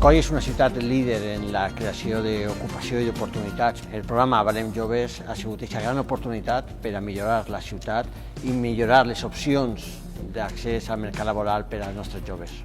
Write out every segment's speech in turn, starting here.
Alcoi és una ciutat líder en la creació d'ocupació i d'oportunitats. El programa Avalem Joves ha sigut aquesta gran oportunitat per a millorar la ciutat i millorar les opcions d'accés al mercat laboral per als nostres joves.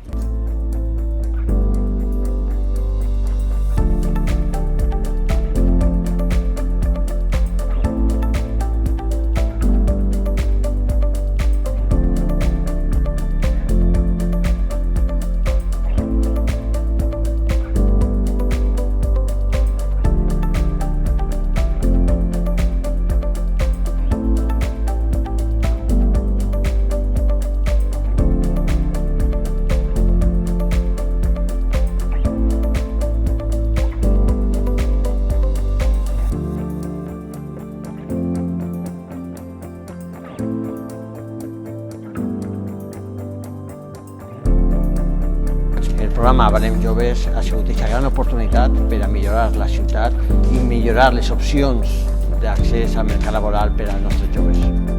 El programa Avalem Joves ha sigut aquesta gran oportunitat per a millorar la ciutat i millorar les opcions d'accés al mercat laboral per als nostres joves.